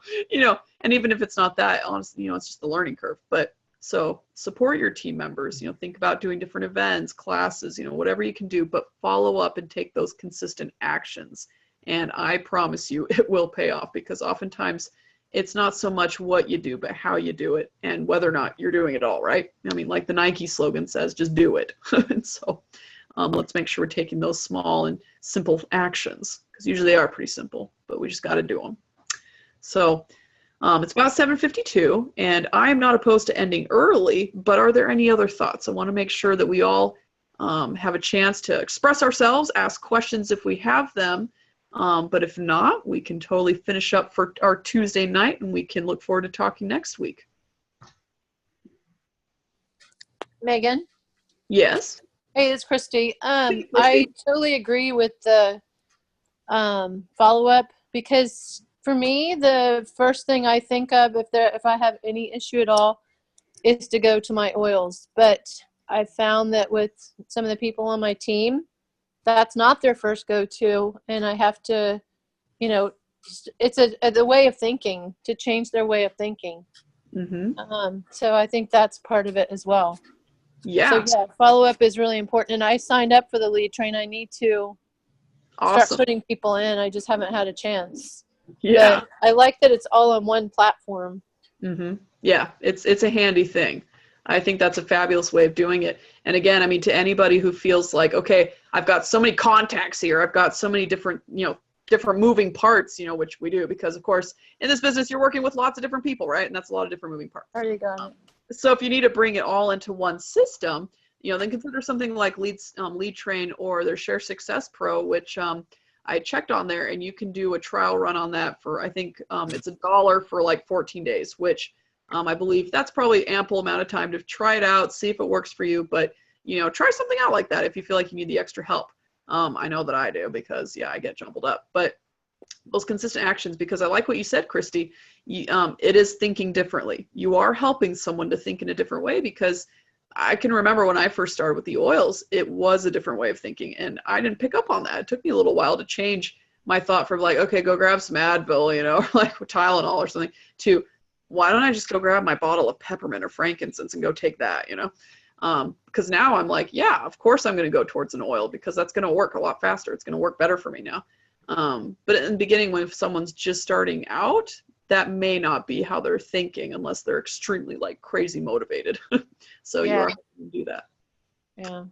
and even if it's not that, honestly, it's just the learning curve. But so support your team members, think about doing different events, classes, whatever you can do, but follow up and take those consistent actions. And I promise you it will pay off, because oftentimes it's not so much what you do, but how you do it and whether or not you're doing it all right. I mean, like the Nike slogan says, just do it. And so let's make sure we're taking those small and simple actions, because usually they are pretty simple, but we just got to do them. So it's about 7:52, and I'm not opposed to ending early, but are there any other thoughts? I want to make sure that we all have a chance to express ourselves, ask questions if we have them. But if not, we can totally finish up for our Tuesday night, and we can look forward to talking next week. Megan? Yes? Hey, it's Christy. Christy. I totally agree with the follow-up, because for me, the first thing I think of if I have any issue at all is to go to my oils. But I found that with some of the people on my team, that's not their first go-to, and I have to, it's the way of thinking, to change their way of thinking. Mm-hmm. So I think that's part of it as well. Yeah. So yeah, follow-up is really important, and I signed up for the lead train. I need to start putting people in. I just haven't had a chance. Yeah. But I like that it's all on one platform. Mm-hmm. Yeah, it's a handy thing. I think that's a fabulous way of doing it. And again, I mean, to anybody who feels like, okay, I've got so many contacts here, I've got so many different, different moving parts, which we do, because of course, in this business, you're working with lots of different people, right? And that's a lot of different moving parts. There you go. So if you need to bring it all into one system, then consider something like Lead Train or their Share Success Pro, which I checked on there, and you can do a trial run on that for, I think it's $1 for like 14 days, which I believe that's probably ample amount of time to try it out, see if it works for you. But, try something out like that if you feel like you need the extra help. I know that I do, because, I get jumbled up. But those consistent actions, because I like what you said, Christy, it is thinking differently. You are helping someone to think in a different way, because I can remember when I first started with the oils, it was a different way of thinking, and I didn't pick up on that. It took me a little while to change my thought from like, okay, go grab some Advil, or like Tylenol or something, to why don't I just go grab my bottle of peppermint or frankincense and go take that, because now I'm like, yeah, of course I'm going to go towards an oil, because that's going to work a lot faster. It's going to work better for me now. But in the beginning, when someone's just starting out, that may not be how they're thinking unless they're extremely like crazy motivated. So you are going to do that. Yeah.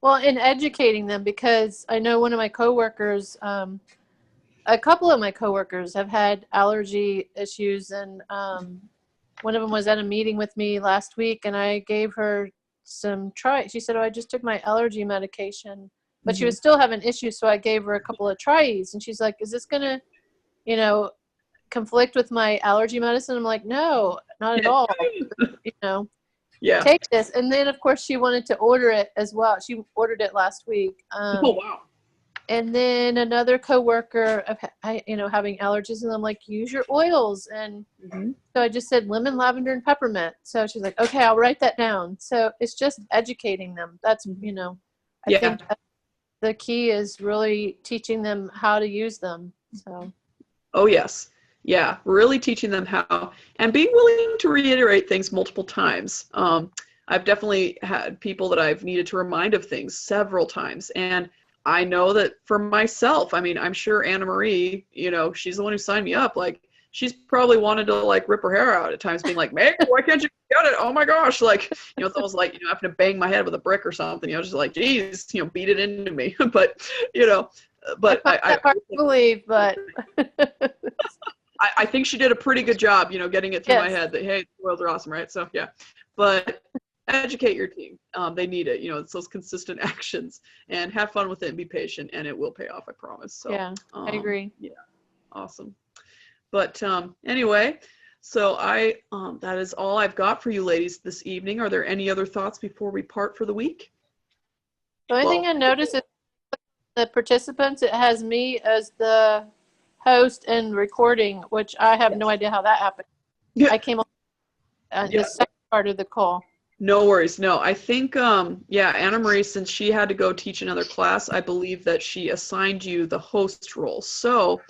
Well, in educating them, because I know one of my coworkers, a couple of my coworkers have had allergy issues, and one of them was at a meeting with me last week, and I gave her some she said, oh, I just took my allergy medication, but she was still having issues, so I gave her a couple of Tries, and she's like, is this gonna conflict with my allergy medicine? I'm like, no, not at all. Take this. And then of course she wanted to order it as well. She ordered it last week. Oh wow. And then another coworker of having allergies, and I'm like, use your oils. And so I just said lemon, lavender, and peppermint. So she's like, okay, I'll write that down. So it's just educating them. That's I think the key is really teaching them how to use them. So oh yes. Yeah, really teaching them how, and being willing to reiterate things multiple times. I've definitely had people that I've needed to remind of things several times, and I know that for myself, I mean, I'm sure Anna Marie, she's the one who signed me up. Like, she's probably wanted to like rip her hair out at times, being like, "Meg, why can't you get it? Oh my gosh!" Like, it's almost like having to bang my head with a brick or something. Just like, geez, beat it into me. But but I hard to believe, but. I think she did a pretty good job, getting it through my head that, hey, the oils are awesome, right? So, yeah. But educate your team. They need it. It's those consistent actions, and have fun with it and be patient, and it will pay off, I promise. So Yeah, I agree. Yeah, awesome. But anyway, so that is all I've got for you ladies this evening. Are there any other thoughts before we part for the week? The only thing I noticed is the participants, it has me as the host and recording, which I have no idea how that happened. Yeah. I came on the second part of the call. No worries. No, I think, Anna Marie, since she had to go teach another class, I believe that she assigned you the host role. So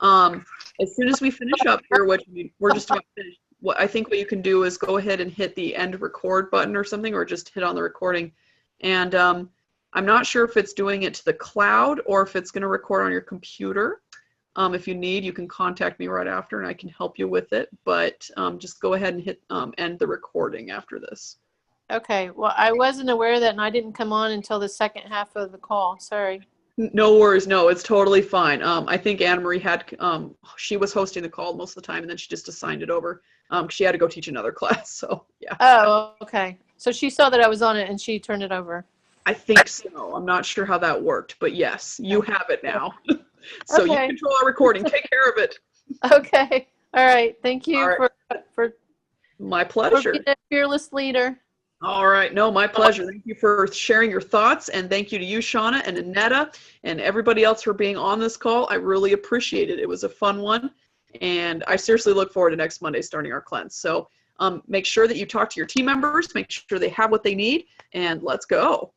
as soon as we finish up here, which we're just about finished, what you can do is go ahead and hit the end record button or something, or just hit on the recording. And I'm not sure if it's doing it to the cloud or if it's going to record on your computer. If you need, you can contact me right after and I can help you with it. But just go ahead and hit end the recording after this. Okay. Well, I wasn't aware of that, and I didn't come on until the second half of the call. Sorry. No worries. No, it's totally fine. I think Anna Marie she was hosting the call most of the time, and then she just assigned it over. She had to go teach another class. So yeah. Oh, okay. So she saw that I was on it and she turned it over. I think so. I'm not sure how that worked, but yes, you have it now. So you Okay. control our recording. Take care of it. Okay. All right. Thank you All right. for My being pleasure. a fearless leader. All right. No, my pleasure. Thank you for sharing your thoughts, and thank you to you, Shauna and Annetta, and everybody else for being on this call. I really appreciate it. It was a fun one, and I seriously look forward to next Monday starting our cleanse. So make sure that you talk to your team members, make sure they have what they need, and let's go.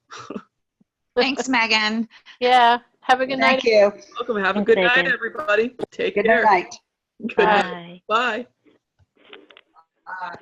Thanks, Megan. Yeah. Have a good night. Thank you. Welcome. Have a Thanks, good night, Megan. everybody. Take Good care. night. Good night. Bye. Bye.